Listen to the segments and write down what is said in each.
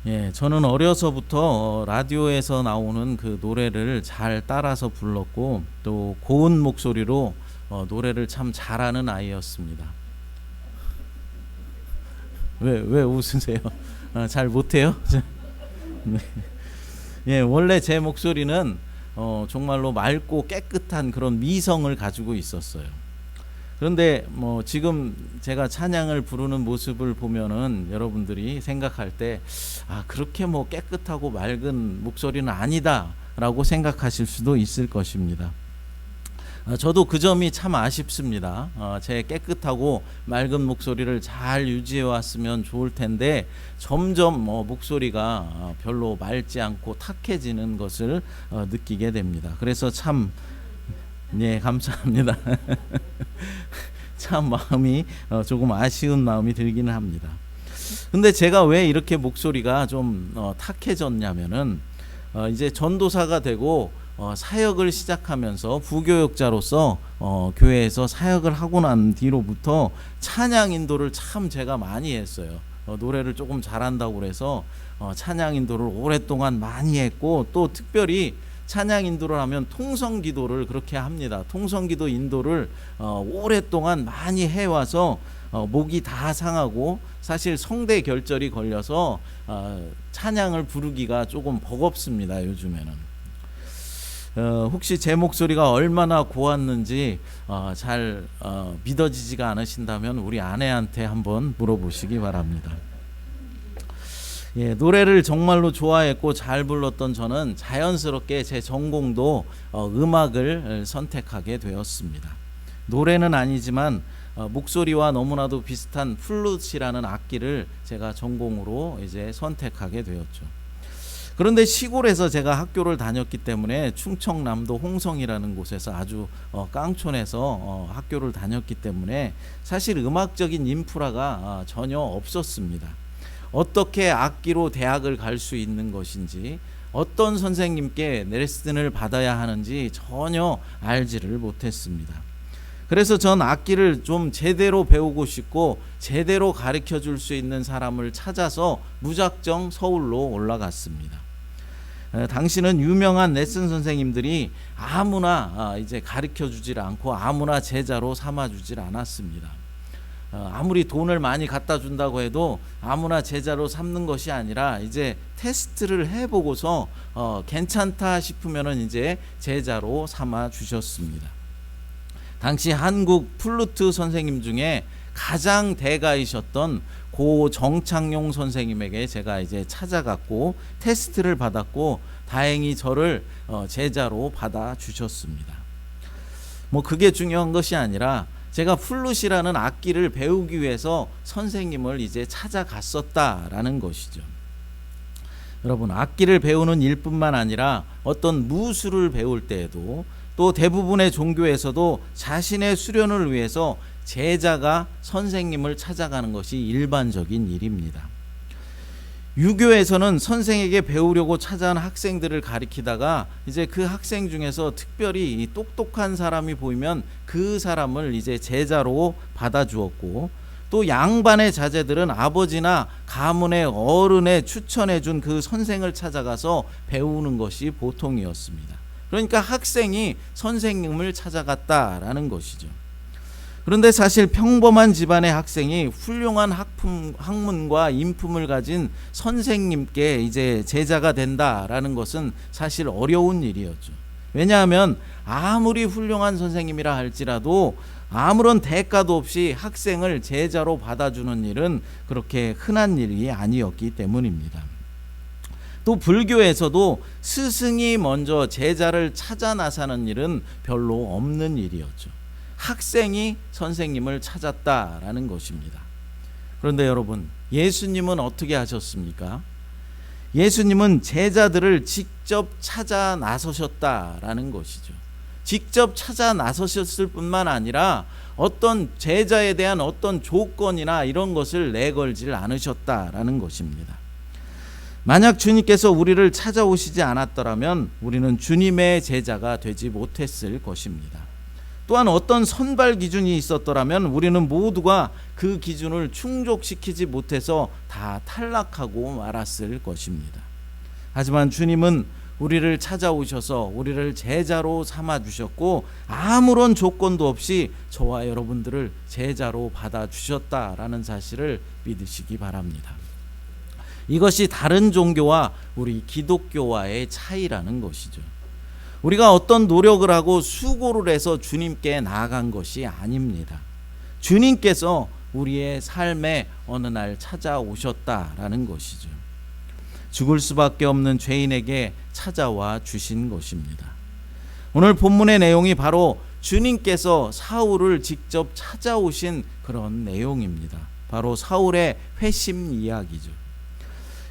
예, 저는 어려서부터 라디오에서 나오는 그 노래를 잘 따라서 불렀고 또 고운 목소리로 노래를 참 잘하는 아이였습니다. 왜 웃으세요? 잘 못해요? 네. 예, 원래 제 목소리는 정말로 맑고 깨끗한 그런 미성을 가지고 있었어요. 그런데 뭐 지금 제가 찬양을 부르는 모습을 보면은 여러분들이 생각할 때 그렇게 뭐 깨끗하고 맑은 목소리는 아니다라고 생각하실 수도 있을 것입니다. 저도 그 점이 참 아쉽습니다. 제 깨끗하고 맑은 목소리를 잘 유지해 왔으면 좋을 텐데 점점 목소리가 별로 맑지 않고 탁해지는 것을 느끼게 됩니다. 그래서 참 네, 감사합니다. 참 마음이 조금 아쉬운 마음이 들기는 합니다. 근데 제가 왜 이렇게 목소리가 좀 탁해졌냐면은 이제 전도사가 되고 사역을 시작하면서 부교역자로서 교회에서 사역을 하고 난 뒤로부터 찬양 인도를 참 제가 많이 했어요. 노래를 조금 잘한다고 그래서 찬양 인도를 오랫동안 많이 했고 또 특별히 찬양 인도를 하면 통성 기도를 그렇게 합니다. 통성 기도 인도를 오랫동안 많이 해와서 목이 다 상하고 사실 성대 결절이 걸려서 찬양을 부르기가 조금 버겁습니다. 요즘에는. 혹시 제 목소리가 얼마나 고왔는지 잘 믿어지지가 않으신다면 우리 아내한테 한번 물어보시기 바랍니다. 예, 노래를 정말로 좋아했고 잘 불렀던 저는 자연스럽게 제 전공도 음악을 선택하게 되었습니다. 노래는 아니지만 목소리와 너무나도 비슷한 플룻이라는 악기를 제가 전공으로 이제 선택하게 되었죠. 그런데 시골에서 제가 학교를 다녔기 때문에 충청남도 홍성이라는 곳에서 아주 깡촌에서 학교를 다녔기 때문에 사실 음악적인 인프라가 전혀 없었습니다. 어떻게 악기로 대학을 갈 수 있는 것인지 어떤 선생님께 레슨을 받아야 하는지 전혀 알지를 못했습니다. 그래서 전 악기를 좀 제대로 배우고 싶고 제대로 가르쳐 줄 수 있는 사람을 찾아서 무작정 서울로 올라갔습니다. 당시는 유명한 레슨 선생님들이 아무나 이제 가르쳐 주질 않고 아무나 제자로 삼아 주질 않았습니다. 아무리 돈을 많이 갖다 준다고 해도 아무나 제자로 삼는 것이 아니라 이제 테스트를 해보고서 괜찮다 싶으면은 이제 제자로 삼아 주셨습니다. 당시 한국 플루트 선생님 중에 가장 대가이셨던 고 정창용 선생님에게 제가 이제 찾아갔고 테스트를 받았고 다행히 저를 제자로 받아 주셨습니다. 뭐 그게 중요한 것이 아니라 제가 플룻이라는 악기를 배우기 위해서 선생님을 이제 찾아갔었다라는 것이죠. 여러분, 악기를 배우는 일뿐만 아니라 어떤 무술을 배울 때에도 또 대부분의 종교에서도 자신의 수련을 위해서 제자가 선생님을 찾아가는 것이 일반적인 일입니다. 유교에서는 선생에게 배우려고 찾아온 학생들을 가리키다가 이제 그 학생 중에서 특별히 똑똑한 사람이 보이면 그 사람을 이제 제자로 받아주었고 또 양반의 자제들은 아버지나 가문의 어른의 추천해준 그 선생을 찾아가서 배우는 것이 보통이었습니다. 그러니까 학생이 선생님을 찾아갔다라는 것이죠. 그런데 사실 평범한 집안의 학생이 훌륭한 학문과 인품을 가진 선생님께 이제 제자가 된다라는 것은 사실 어려운 일이었죠. 왜냐하면 아무리 훌륭한 선생님이라 할지라도 아무런 대가도 없이 학생을 제자로 받아주는 일은 그렇게 흔한 일이 아니었기 때문입니다. 또 불교에서도 스승이 먼저 제자를 찾아 나서는 일은 별로 없는 일이었죠. 학생이 선생님을 찾았다라는 것입니다. 그런데 여러분, 예수님은 어떻게 하셨습니까? 예수님은 제자들을 직접 찾아 나서셨다라는 것이죠. 직접 찾아 나서셨을 뿐만 아니라 어떤 제자에 대한 어떤 조건이나 이런 것을 내걸질 않으셨다라는 것입니다. 만약 주님께서 우리를 찾아오시지 않았더라면 우리는 주님의 제자가 되지 못했을 것입니다. 또한 어떤 선발 기준이 있었더라면 우리는 모두가 그 기준을 충족시키지 못해서 다 탈락하고 말았을 것입니다. 하지만 주님은 우리를 찾아오셔서 우리를 제자로 삼아주셨고 아무런 조건도 없이 저와 여러분들을 제자로 받아주셨다라는 사실을 믿으시기 바랍니다. 이것이 다른 종교와 우리 기독교와의 차이라는 것이죠. 우리가 어떤 노력을 하고 수고를 해서 주님께 나아간 것이 아닙니다. 주님께서 우리의 삶에 어느 날 찾아오셨다라는 것이죠. 죽을 수밖에 없는 죄인에게 찾아와 주신 것입니다. 오늘 본문의 내용이 바로 주님께서 사울을 직접 찾아오신 그런 내용입니다. 바로 사울의 회심 이야기죠.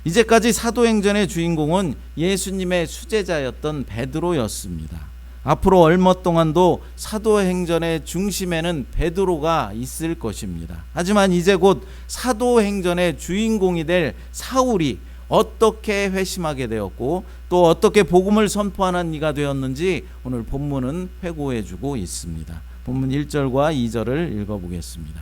이제까지 사도행전의 주인공은 예수님의 수제자였던 베드로였습니다. 앞으로 얼마 동안도 사도행전의 중심에는 베드로가 있을 것입니다. 하지만 이제 곧 사도행전의 주인공이 될 사울이 어떻게 회심하게 되었고 또 어떻게 복음을 선포하는 이가 되었는지 오늘 본문은 회고해주고 있습니다. 본문 1절과 2절을 읽어보겠습니다.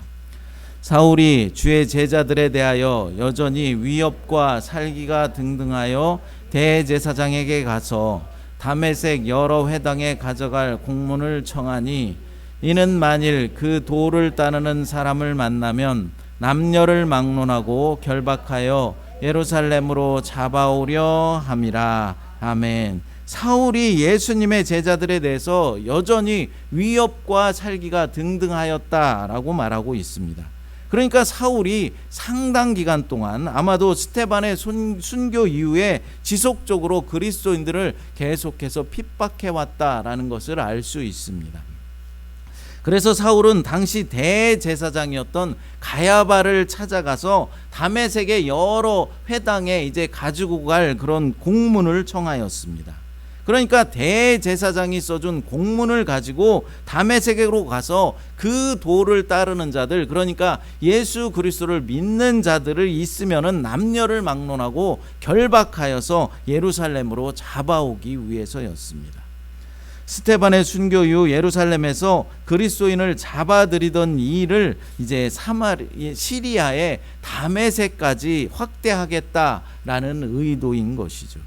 사울이 주의 제자들에 대하여 여전히 위협과 살기가 등등하여 대제사장에게 가서 다메섹 여러 회당에 가져갈 공문을 청하니 이는 만일 그 도를 따르는 사람을 만나면 남녀를 막론하고 결박하여 예루살렘으로 잡아오려 함이라. 아멘. 사울이 예수님의 제자들에 대해서 여전히 위협과 살기가 등등하였다라고 말하고 있습니다. 그러니까 사울이 상당 기간 동안 아마도 스데반의 순교 이후에 지속적으로 그리스도인들을 계속해서 핍박해왔다라는 것을 알 수 있습니다. 그래서 사울은 당시 대제사장이었던 가야바를 찾아가서 다메섹의 여러 회당에 이제 가지고 갈 그런 공문을 청하였습니다. 그러니까 대제사장이 써준 공문을 가지고 다메섹으로 가서 그 도를 따르는 자들, 그러니까 예수 그리스도를 믿는 자들을 있으면은 남녀를 막론하고 결박하여서 예루살렘으로 잡아오기 위해서였습니다. 스데반의 순교 이후 예루살렘에서 그리스도인을 잡아들이던 이 일을 이제 시리아의 다메섹까지 확대하겠다라는 의도인 것이죠.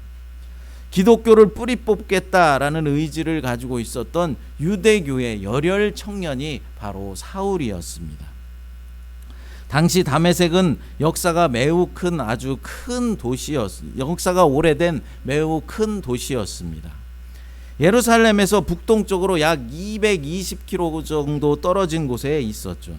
기독교를 뿌리 뽑겠다라는 의지를 가지고 있었던 유대교의 열혈 청년이 바로 사울이었습니다. 당시 다메섹은 역사가 매우 큰 아주 큰 역사가 오래된 매우 큰 도시였습니다. 예루살렘에서 북동쪽으로 약 220km 정도 떨어진 곳에 있었죠.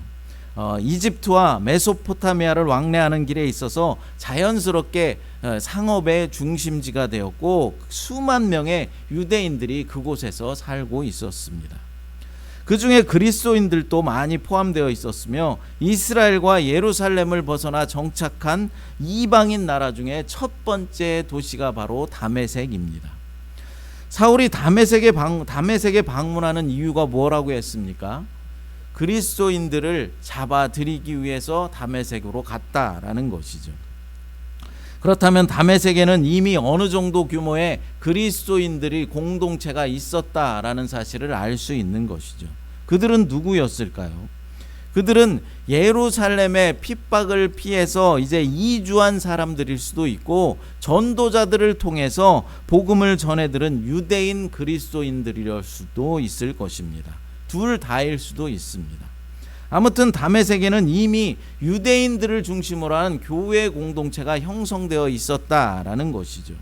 이집트와 메소포타미아를 왕래하는 길에 있어서 자연스럽게 상업의 중심지가 되었고 수만 명의 유대인들이 그곳에서 살고 있었습니다. 그 중에 그리스도인들도 많이 포함되어 있었으며 이스라엘과 예루살렘을 벗어나 정착한 이방인 나라 중에 첫 번째 도시가 바로 다메섹입니다. 사울이 다메섹에 방문하는 이유가 뭐라고 했습니까? 그리스도인들을 잡아들이기 위해서 다메섹으로 갔다라는 것이죠. 그렇다면 다메섹에는 이미 어느 정도 규모의 그리스도인들이 공동체가 있었다라는 사실을 알 수 있는 것이죠. 그들은 누구였을까요? 그들은 예루살렘의 핍박을 피해서 이제 이주한 사람들일 수도 있고 전도자들을 통해서 복음을 전해들은 유대인 그리스도인들일 수도 있을 것입니다. 둘 다일 수도 있습니다. 아무튼 다메섹에는 이미 유대인들을 중심으로 한 교회 공동체가 형성되어 있었다라는 것이죠.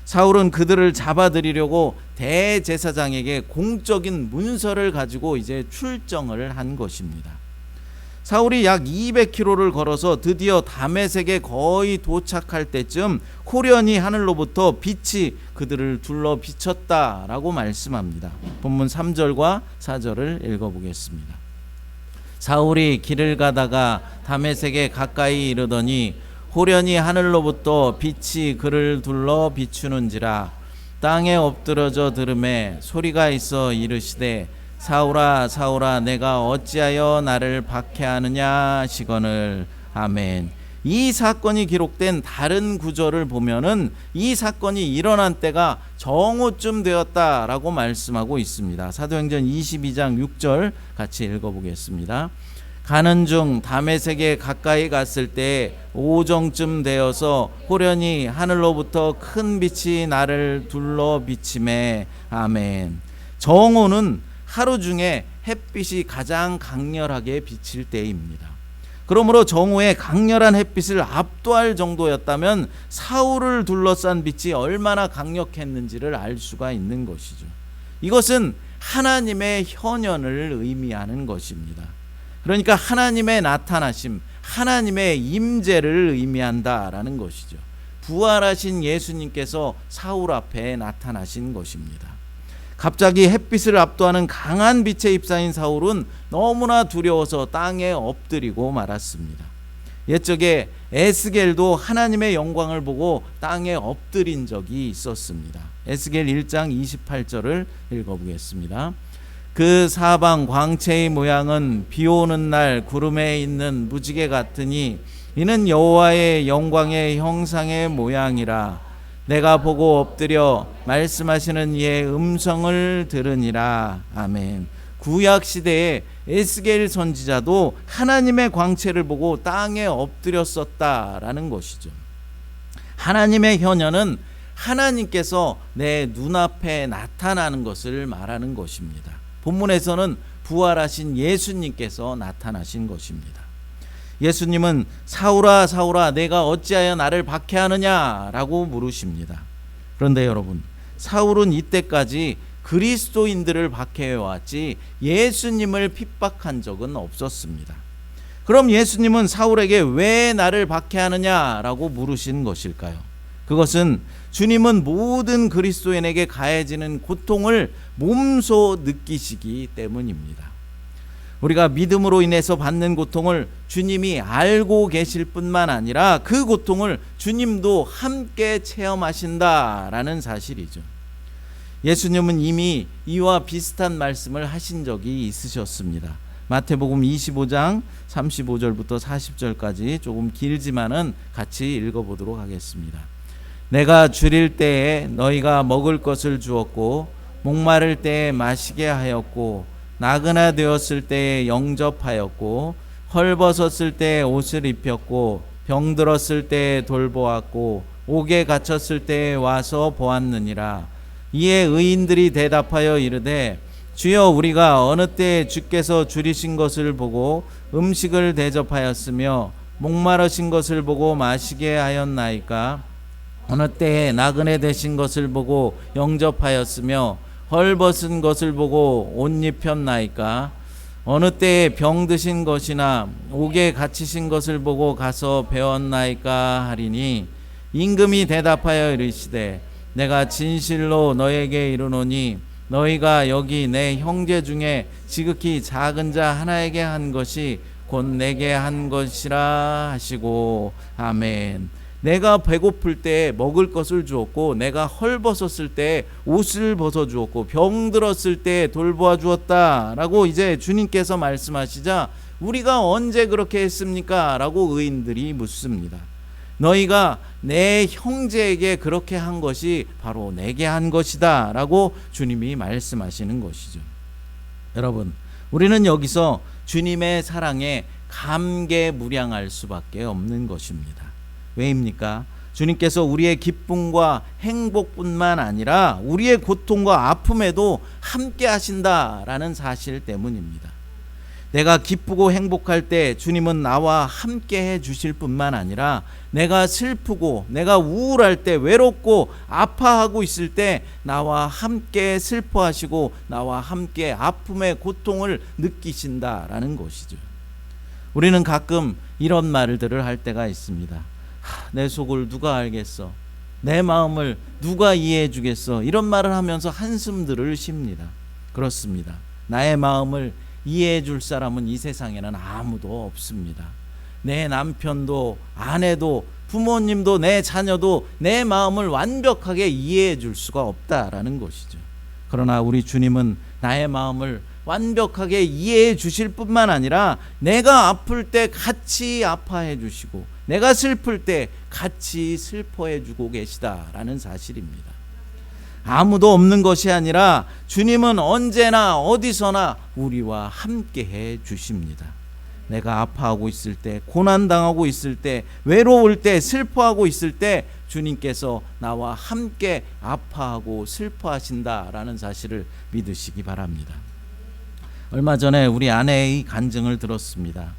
사울은 그들을 잡아들이려고 대제사장에게 공적인 문서를 가지고 이제 출정을 한 것입니다. 사울이 약 200km를 걸어서 드디어 다메섹에 거의 도착할 때쯤 호련히 하늘로부터 빛이 그들을 둘러 비쳤다라고 말씀합니다. 본문 3절과 4절을 읽어보겠습니다. 사울이 길을 가다가 다메섹에 가까이 이르더니 호련히 하늘로부터 빛이 그를 둘러 비추는지라. 땅에 엎드러져 들음에 소리가 있어 이르시되 사울아 사울아 내가 어찌하여 나를 박해하느냐 시거늘. 아멘. 이 사건이 기록된 다른 구절을 보면은 이 사건이 일어난 때가 정오쯤 되었다라고 말씀하고 있습니다. 사도행전 22장 6절 같이 읽어보겠습니다. 가는 중 다메섹에 가까이 갔을 때 오정쯤 되어서 호련히 하늘로부터 큰 빛이 나를 둘러 비치매. 아멘. 정오는 하루 중에 햇빛이 가장 강렬하게 비칠 때입니다. 그러므로 정오에 강렬한 햇빛을 압도할 정도였다면 사울을 둘러싼 빛이 얼마나 강력했는지를 알 수가 있는 것이죠. 이것은 하나님의 현현을 의미하는 것입니다. 그러니까 하나님의 나타나심, 하나님의 임재를 의미한다라는 것이죠. 부활하신 예수님께서 사울 앞에 나타나신 것입니다. 갑자기 햇빛을 압도하는 강한 빛에 휩싸인 사울은 너무나 두려워서 땅에 엎드리고 말았습니다. 옛적에 에스겔도 하나님의 영광을 보고 땅에 엎드린 적이 있었습니다. 에스겔 1장 28절을 읽어보겠습니다. 그 사방 광채의 모양은 비 오는 날 구름에 있는 무지개 같으니 이는 여호와의 영광의 형상의 모양이라. 내가 보고 엎드려 말씀하시는 이의 음성을 들으니라. 아멘. 구약 시대에 에스겔 선지자도 하나님의 광채를 보고 땅에 엎드렸었다라는 것이죠. 하나님의 현현은 하나님께서 내 눈앞에 나타나는 것을 말하는 것입니다. 본문에서는 부활하신 예수님께서 나타나신 것입니다. 예수님은 사울아 사울아 내가 어찌하여 나를 박해하느냐 라고 물으십니다. 그런데 여러분, 사울은 이때까지 그리스도인들을 박해해왔지 예수님을 핍박한 적은 없었습니다. 그럼 예수님은 사울에게 왜 나를 박해하느냐 라고 물으신 것일까요? 그것은 주님은 모든 그리스도인에게 가해지는 고통을 몸소 느끼시기 때문입니다. 우리가 믿음으로 인해서 받는 고통을 주님이 알고 계실 뿐만 아니라 그 고통을 주님도 함께 체험하신다라는 사실이죠. 예수님은 이미 이와 비슷한 말씀을 하신 적이 있으셨습니다. 마태복음 25장 35절부터 40절까지 조금 길지만은 같이 읽어보도록 하겠습니다. 내가 줄일 때에 너희가 먹을 것을 주었고 목마를 때에 마시게 하였고 나그나 되었을 때에 영접하였고 헐벗었을 때에 옷을 입혔고 병들었을 때에 돌보았고 옥에 갇혔을 때에 와서 보았느니라. 이에 의인들이 대답하여 이르되 주여 우리가 어느 때에 주께서 줄이신 것을 보고 음식을 대접하였으며 목마르신 것을 보고 마시게 하였나이까? 어느 때에 나그네 되신 것을 보고 영접하였으며 헐벗은 것을 보고 옷 입혔나이까? 어느 때에 병드신 것이나 옥에 갇히신 것을 보고 가서 배웠나이까 하리니 임금이 대답하여 이르시되 내가 진실로 너에게 이르노니 너희가 여기 내 형제 중에 지극히 작은 자 하나에게 한 것이 곧 내게 한 것이라 하시고. 아멘. 내가 배고플 때 먹을 것을 주었고 내가 헐벗었을 때 옷을 벗어 주었고 병들었을 때 돌보아 주었다 라고 이제 주님께서 말씀하시자 우리가 언제 그렇게 했습니까? 라고 의인들이 묻습니다. 너희가 내 형제에게 그렇게 한 것이 바로 내게 한 것이다 라고 주님이 말씀하시는 것이죠. 여러분, 우리는 여기서 주님의 사랑에 감개무량할 수밖에 없는 것입니다. 왜입니까? 주님께서 우리의 기쁨과 행복뿐만 아니라 우리의 고통과 아픔에도 함께 하신다라는 사실 때문입니다. 내가 기쁘고 행복할 때 주님은 나와 함께 해 주실 뿐만 아니라 내가 슬프고 내가 우울할 때 외롭고 아파하고 있을 때 나와 함께 슬퍼하시고 나와 함께 아픔의 고통을 느끼신다라는 것이죠. 우리는 가끔 이런 말들을 할 때가 있습니다. 내 속을 누가 알겠어? 내 마음을 누가 이해해 주겠어? 이런 말을 하면서 한숨들을 쉽니다. 그렇습니다. 나의 마음을 이해해 줄 사람은 이 세상에는 아무도 없습니다. 내 남편도 아내도 부모님도 내 자녀도 내 마음을 완벽하게 이해해 줄 수가 없다라는 것이죠. 그러나 우리 주님은 나의 마음을 완벽하게 이해해 주실 뿐만 아니라 내가 아플 때 같이 아파해 주시고 내가 슬플 때 같이 슬퍼해 주고 계시다라는 사실입니다. 아무도 없는 것이 아니라 주님은 언제나 어디서나 우리와 함께 해 주십니다. 내가 아파하고 있을 때, 고난당하고 있을 때, 외로울 때, 슬퍼하고 있을 때 주님께서 나와 함께 아파하고 슬퍼하신다라는 사실을 믿으시기 바랍니다. 얼마 전에 우리 아내의 간증을 들었습니다.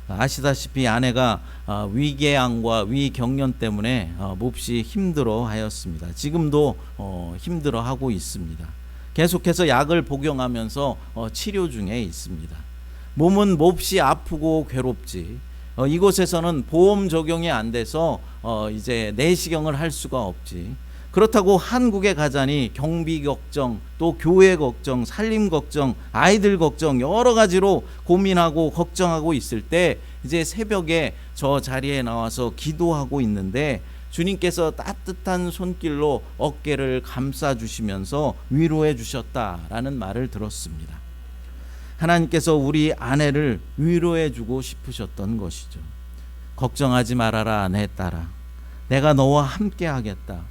아시다시피 아내가 위궤양과 위경련 때문에 몹시 힘들어하였습니다. 지금도 힘들어하고 있습니다. 계속해서 약을 복용하면서 치료 중에 있습니다. 몸은 몹시 아프고 괴롭지. 이곳에서는 보험 적용이 안 돼서 이제 내시경을 할 수가 없지. 그렇다고 한국에 가자니 경비 걱정, 또 교회 걱정, 살림 걱정, 아이들 걱정 여러 가지로 고민하고 걱정하고 있을 때 이제 새벽에 저 자리에 나와서 기도하고 있는데 주님께서 따뜻한 손길로 어깨를 감싸 주시면서 위로해 주셨다라는 말을 들었습니다. 하나님께서 우리 아내를 위로해 주고 싶으셨던 것이죠. 걱정하지 말아라 내 딸아, 내가 너와 함께 하겠다.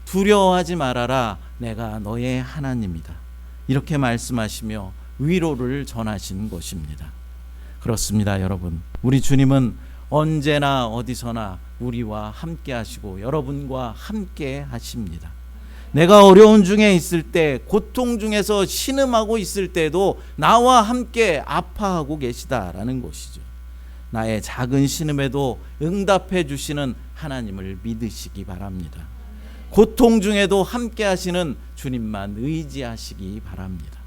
두려워하지 말아라, 내가 너의 하나님이다. 이렇게 말씀하시며 위로를 전하신 것입니다. 그렇습니다, 여러분. 우리 주님은 언제나 어디서나 우리와 함께 하시고 여러분과 함께 하십니다. 내가 어려운 중에 있을 때, 고통 중에서 신음하고 있을 때도 나와 함께 아파하고 계시다라는 것이죠. 나의 작은 신음에도 응답해 주시는 하나님을 믿으시기 바랍니다. 고통 중에도 함께 하시는 주님만 의지하시기 바랍니다.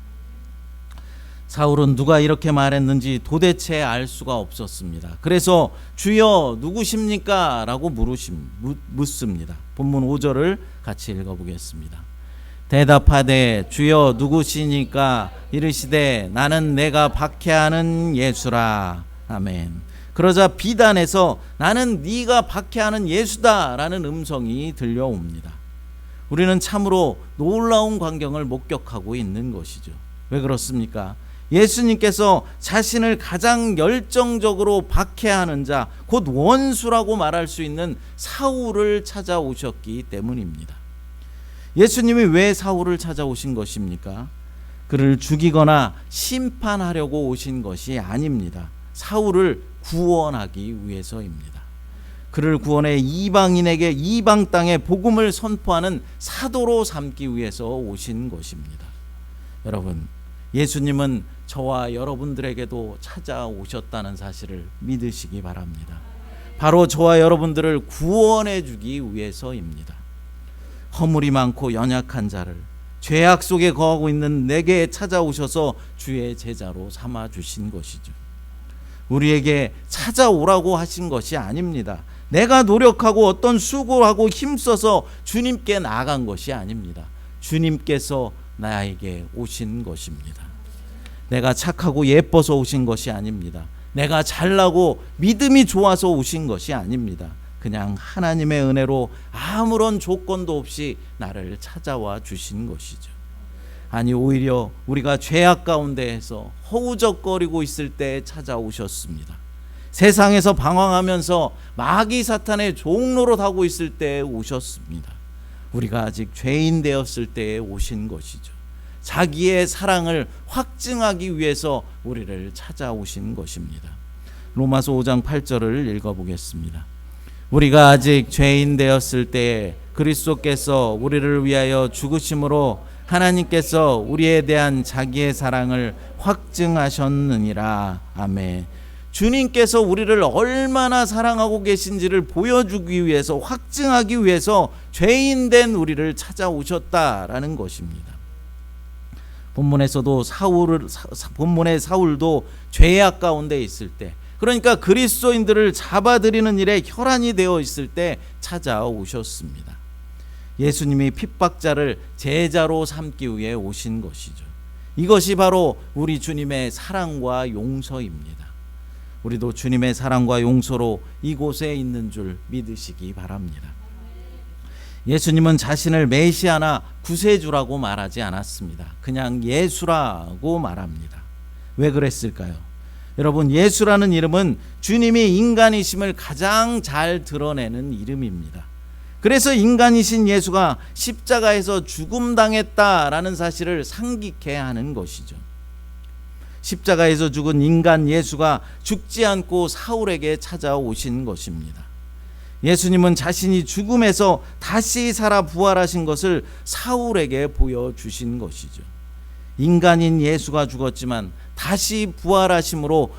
사울은 누가 이렇게 말했는지 도대체 알 수가 없었습니다. 그래서 주여 누구십니까? 라고 묻습니다. 본문 5절을 같이 읽어보겠습니다. 대답하되 주여 누구시니까? 이르시되 나는 내가 박해하는 예수라. 아멘. 그러자 비단에서 나는 네가 박해하는 예수다 라는 음성이 들려옵니다. 우리는 참으로 놀라운 광경을 목격하고 있는 것이죠. 왜 그렇습니까? 예수님께서 자신을 가장 열정적으로 박해하는 자, 곧 원수라고 말할 수 있는 사울을 찾아오셨기 때문입니다. 예수님이 왜 사울을 찾아오신 것입니까? 그를 죽이거나 심판하려고 오신 것이 아닙니다. 사울을 구원하기 위해서입니다. 그를 구원해 이방인에게 이방 땅에 복음을 선포하는 사도로 삼기 위해서 오신 것입니다. 여러분, 예수님은 저와 여러분들에게도 찾아오셨다는 사실을 믿으시기 바랍니다. 바로 저와 여러분들을 구원해 주기 위해서입니다. 허물이 많고 연약한 자를, 죄악 속에 거하고 있는 내게 찾아오셔서 주의 제자로 삼아 주신 것이죠. 우리에게 찾아오라고 하신 것이 아닙니다. 내가 노력하고 어떤 수고하고 힘써서 주님께 나아간 것이 아닙니다. 주님께서 나에게 오신 것입니다. 내가 착하고 예뻐서 오신 것이 아닙니다. 내가 잘나고 믿음이 좋아서 오신 것이 아닙니다. 그냥 하나님의 은혜로 아무런 조건도 없이 나를 찾아와 주신 것이죠. 아니, 오히려 우리가 죄악 가운데에서 허우적거리고 있을 때 찾아오셨습니다. 세상에서 방황하면서 마귀 사탄의 종노릇하고 있을 때 오셨습니다. 우리가 아직 죄인 되었을 때에 오신 것이죠. 자기의 사랑을 확증하기 위해서 우리를 찾아오신 것입니다. 로마서 5장 8절을 읽어보겠습니다. 우리가 아직 죄인 되었을 때에 그리스도께서 우리를 위하여 죽으심으로 하나님께서 우리에 대한 자기의 사랑을 확증하셨느니라. 아멘. 주님께서 우리를 얼마나 사랑하고 계신지를 보여주기 위해서, 확증하기 위해서 죄인된 우리를 찾아오셨다라는 것입니다. 본문에서도 본문의 사울도 죄악 가운데 있을 때, 그러니까 그리스도인들을 잡아들이는 일에 혈안이 되어 있을 때 찾아오셨습니다. 예수님이 핍박자를 제자로 삼기 위해 오신 것이죠. 이것이 바로 우리 주님의 사랑과 용서입니다. 우리도 주님의 사랑과 용서로 이곳에 있는 줄 믿으시기 바랍니다. 예수님은 자신을 메시아나 구세주라고 말하지 않았습니다. 그냥 예수라고 말합니다. 왜 그랬을까요? 여러분, 예수라는 이름은 주님이 인간이심을 가장 잘 드러내는 이름입니다. 그래서 인간이신 예수가 십자가에서 죽음당했다라는 사실을 상기케 하는 것이죠. 십자가에서 죽은 인간 예수가 죽지 않고 사울에게 찾아오신 것입니다. 예수님은 자신이 죽음에서 다시 살아 부활하신 것을 사울에게 보여주신 것이죠. 인간인 예수가 죽었지만 다시 부활하심으로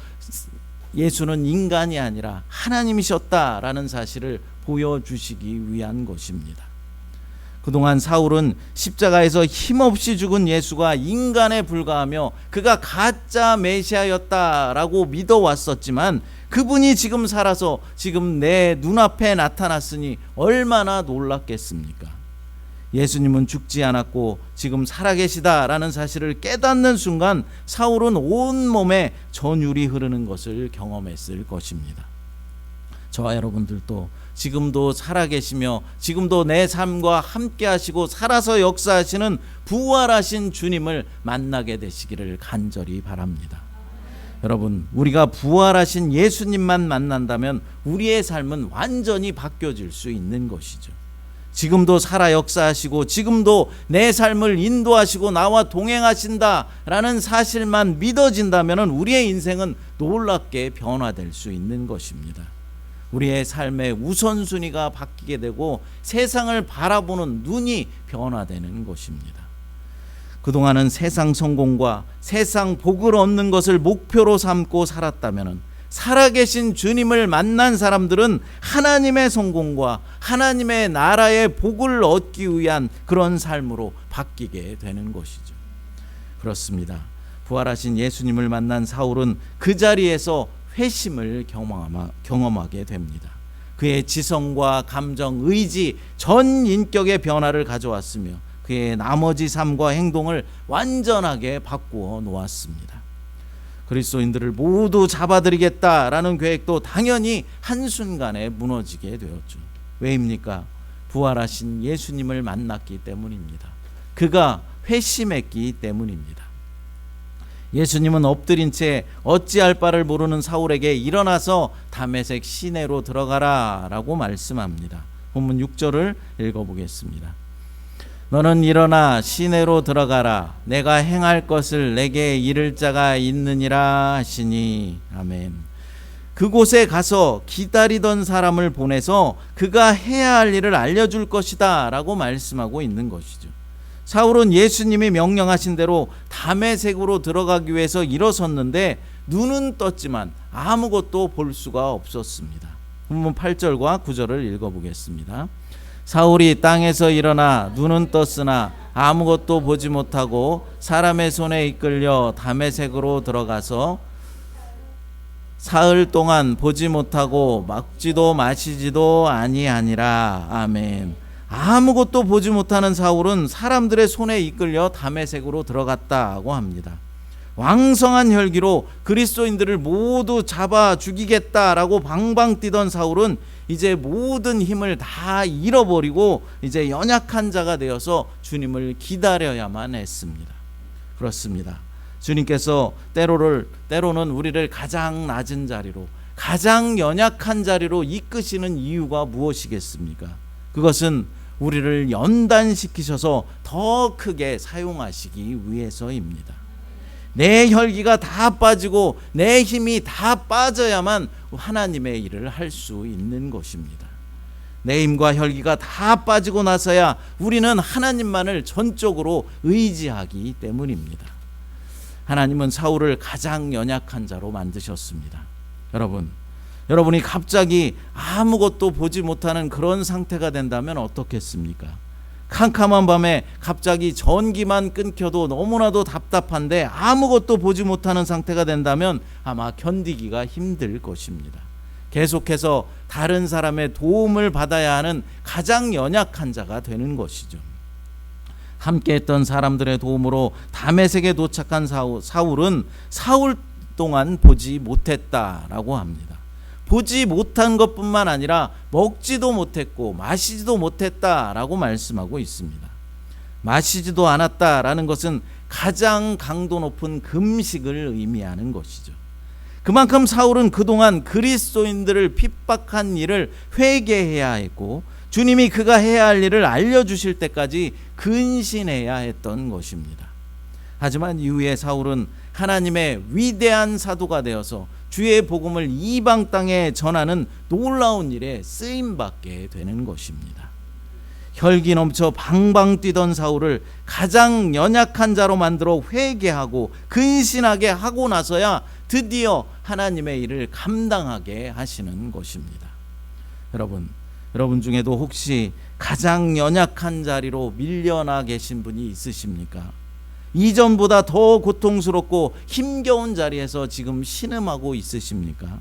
예수는 인간이 아니라 하나님이셨다라는 사실을 보여주시기 위한 것입니다. 그동안 사울은 십자가에서 힘없이 죽은 예수가 인간에 불과하며 그가 가짜 메시아였다라고 믿어왔었지만 그분이 지금 살아서 지금 내 눈앞에 나타났으니 얼마나 놀랐겠습니까? 예수님은 죽지 않았고 지금 살아계시다라는 사실을 깨닫는 순간 사울은 온몸에 전율이 흐르는 것을 경험했을 것입니다. 저와 여러분들도 지금도 살아계시며 지금도 내 삶과 함께 하시고 살아서 역사하시는 부활하신 주님을 만나게 되시기를 간절히 바랍니다. 여러분, 우리가 부활하신 예수님만 만난다면 우리의 삶은 완전히 바뀌어질 수 있는 것이죠. 지금도 살아 역사하시고 지금도 내 삶을 인도하시고 나와 동행하신다라는 사실만 믿어진다면 우리의 인생은 놀랍게 변화될 수 있는 것입니다. 우리의 삶의 우선순위가 바뀌게 되고 세상을 바라보는 눈이 변화되는 것입니다. 그동안은 세상 성공과 세상 복을 얻는 것을 목표로 삼고 살았다면 살아계신 주님을 만난 사람들은 하나님의 성공과 하나님의 나라의 복을 얻기 위한 그런 삶으로 바뀌게 되는 것이죠. 그렇습니다. 부활하신 예수님을 만난 사울은 그 자리에서 회심을 경험하게 됩니다. 그의 지성과 감정, 의지, 전 인격의 변화를 가져왔으며 그의 나머지 삶과 행동을 완전하게 바꾸어 놓았습니다. 그리스도인들을 모두 잡아들이겠다라는 계획도 당연히 한순간에 무너지게 되었죠. 왜입니까? 부활하신 예수님을 만났기 때문입니다. 그가 회심했기 때문입니다. 예수님은 엎드린 채 어찌할 바를 모르는 사울에게 일어나서 다메섹 시내로 들어가라 라고 말씀합니다. 본문 6절을 읽어보겠습니다. 너는 일어나 시내로 들어가라. 내가 행할 것을 내게 이를 자가 있느니라 하시니. 아멘. 그곳에 가서 기다리던 사람을 보내서 그가 해야 할 일을 알려줄 것이다 라고 말씀하고 있는 것이죠. 사울은 예수님이 명령하신 대로 다메섹으로 들어가기 위해서 일어섰는데 눈은 떴지만 아무것도 볼 수가 없었습니다. 본문 8절과 9절을 읽어보겠습니다. 사울이 땅에서 일어나 눈은 떴으나 아무것도 보지 못하고 사람의 손에 이끌려 다메섹으로 들어가서 사흘 동안 보지 못하고 먹지도 마시지도 아니하니라. 아멘. 아무것도 보지 못하는 사울은 사람들의 손에 이끌려 다메섹으로 들어갔다고 합니다. 왕성한 혈기로 그리스도인들을 모두 잡아 죽이겠다라고 방방 뛰던 사울은 이제 모든 힘을 다 잃어버리고 이제 연약한 자가 되어서 주님을 기다려야만 했습니다. 그렇습니다. 주님께서 때로는 우리를 가장 낮은 자리로, 가장 연약한 자리로 이끄시는 이유가 무엇이겠습니까? 그것은 우리를 연단시키셔서 더 크게 사용하시기 위해서입니다. 내 혈기가 다 빠지고 내 힘이 다 빠져야만 하나님의 일을 할 수 있는 것입니다. 내 힘과 혈기가 다 빠지고 나서야 우리는 하나님만을 전적으로 의지하기 때문입니다. 하나님은 사울을 가장 연약한 자로 만드셨습니다. 여러분이 갑자기 아무것도 보지 못하는 그런 상태가 된다면 어떻겠습니까? 캄캄한 밤에 갑자기 전기만 끊겨도 너무나도 답답한데 아무것도 보지 못하는 상태가 된다면 아마 견디기가 힘들 것입니다. 계속해서 다른 사람의 도움을 받아야 하는 가장 연약한 자가 되는 것이죠. 함께했던 사람들의 도움으로 다메섹에 도착한 사울은 사흘 동안 보지 못했다라고 합니다. 보지 못한 것뿐만 아니라 먹지도 못했고 마시지도 못했다라고 말씀하고 있습니다. 마시지도 않았다라는 것은 가장 강도 높은 금식을 의미하는 것이죠. 그만큼 사울은 그동안 그리스도인들을 핍박한 일을 회개해야 했고 주님이 그가 해야 할 일을 알려주실 때까지 근신해야 했던 것입니다. 하지만 이후에 사울은 하나님의 위대한 사도가 되어서 주의 복음을 이방 땅에 전하는 놀라운 일에 쓰임받게 되는 것입니다. 혈기 넘쳐 방방 뛰던 사울을 가장 연약한 자로 만들어 회개하고 근신하게 하고 나서야 드디어 하나님의 일을 감당하게 하시는 것입니다. 여러분 중에도 혹시 가장 연약한 자리로 밀려나 계신 분이 있으십니까? 이전보다 더 고통스럽고 힘겨운 자리에서 지금 신음하고 있으십니까?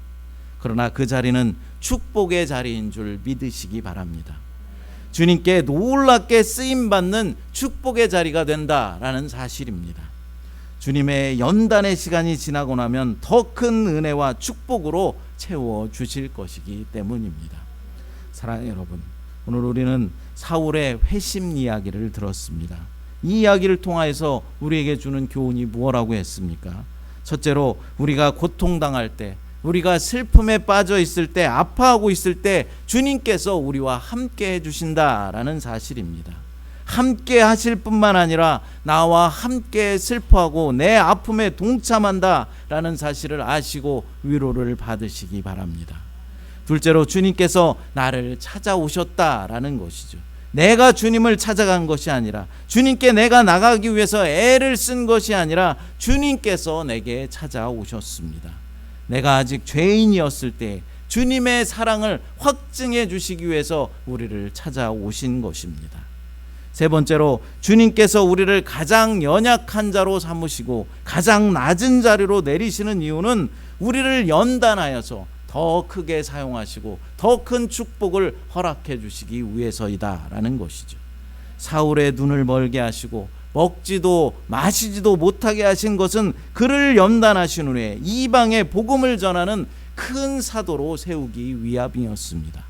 그러나 그 자리는 축복의 자리인 줄 믿으시기 바랍니다. 주님께 놀랍게 쓰임받는 축복의 자리가 된다라는 사실입니다. 주님의 연단의 시간이 지나고 나면 더 큰 은혜와 축복으로 채워주실 것이기 때문입니다. 사랑하는 여러분, 오늘 우리는 사울의 회심 이야기를 들었습니다. 이 이야기를 통하여서 우리에게 주는 교훈이 무엇이라고 했습니까? 첫째로 우리가 고통당할 때, 우리가 슬픔에 빠져 있을 때, 아파하고 있을 때 주님께서 우리와 함께 해주신다라는 사실입니다. 함께 하실 뿐만 아니라 나와 함께 슬퍼하고 내 아픔에 동참한다라는 사실을 아시고 위로를 받으시기 바랍니다. 둘째로 주님께서 나를 찾아오셨다라는 것이죠. 내가 주님을 찾아간 것이 아니라, 주님께 내가 나가기 위해서 애를 쓴 것이 아니라 주님께서 내게 찾아오셨습니다. 내가 아직 죄인이었을 때 주님의 사랑을 확증해 주시기 위해서 우리를 찾아오신 것입니다. 세 번째로 주님께서 우리를 가장 연약한 자로 삼으시고 가장 낮은 자리로 내리시는 이유는 우리를 연단하여서 더 크게 사용하시고 더 큰 축복을 허락해 주시기 위해서이다라는 것이죠. 사울의 눈을 멀게 하시고 먹지도 마시지도 못하게 하신 것은 그를 연단하신 후에 이방에 복음을 전하는 큰 사도로 세우기 위함이었습니다.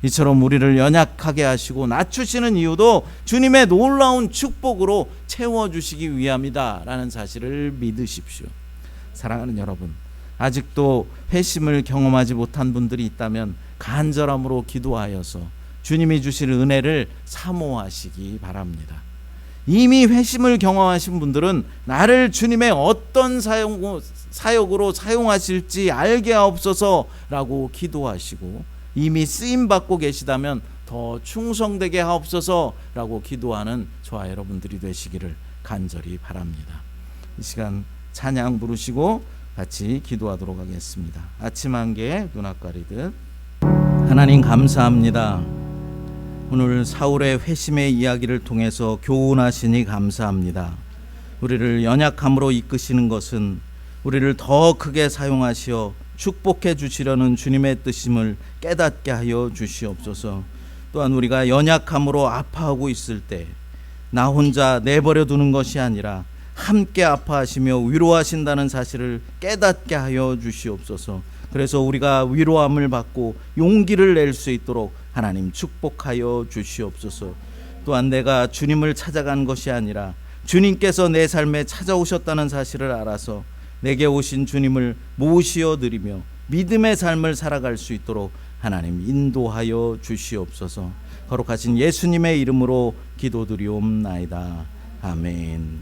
이처럼 우리를 연약하게 하시고 낮추시는 이유도 주님의 놀라운 축복으로 채워주시기 위함이다라는 사실을 믿으십시오. 사랑하는 여러분, 아직도 회심을 경험하지 못한 분들이 있다면 간절함으로 기도하여서 주님이 주실 은혜를 사모하시기 바랍니다. 이미 회심을 경험하신 분들은 나를 주님의 어떤 사역으로 사용하실지 알게 하옵소서라고 기도하시고, 이미 쓰임받고 계시다면 더 충성되게 하옵소서라고 기도하는 저와 여러분들이 되시기를 간절히 바랍니다. 이 시간 찬양 부르시고 같이 기도하도록 하겠습니다. 아침 한개 눈앞 가리듯. 하나님 감사합니다. 오늘 사울의 회심의 이야기를 통해서 교훈하시니 감사합니다. 우리를 연약함으로 이끄시는 것은 우리를 더 크게 사용하시어 축복해 주시려는 주님의 뜻임을 깨닫게 하여 주시옵소서. 또한 우리가 연약함으로 아파하고 있을 때 나 혼자 내버려 두는 것이 아니라 함께 아파하시며 위로하신다는 사실을 깨닫게 하여 주시옵소서. 그래서 우리가 위로함을 받고 용기를 낼 수 있도록 하나님 축복하여 주시옵소서. 또한 내가 주님을 찾아간 것이 아니라 주님께서 내 삶에 찾아오셨다는 사실을 알아서 내게 오신 주님을 모시어 드리며 믿음의 삶을 살아갈 수 있도록 하나님 인도하여 주시옵소서. 거룩하신 예수님의 이름으로 기도드리옵나이다. 아멘.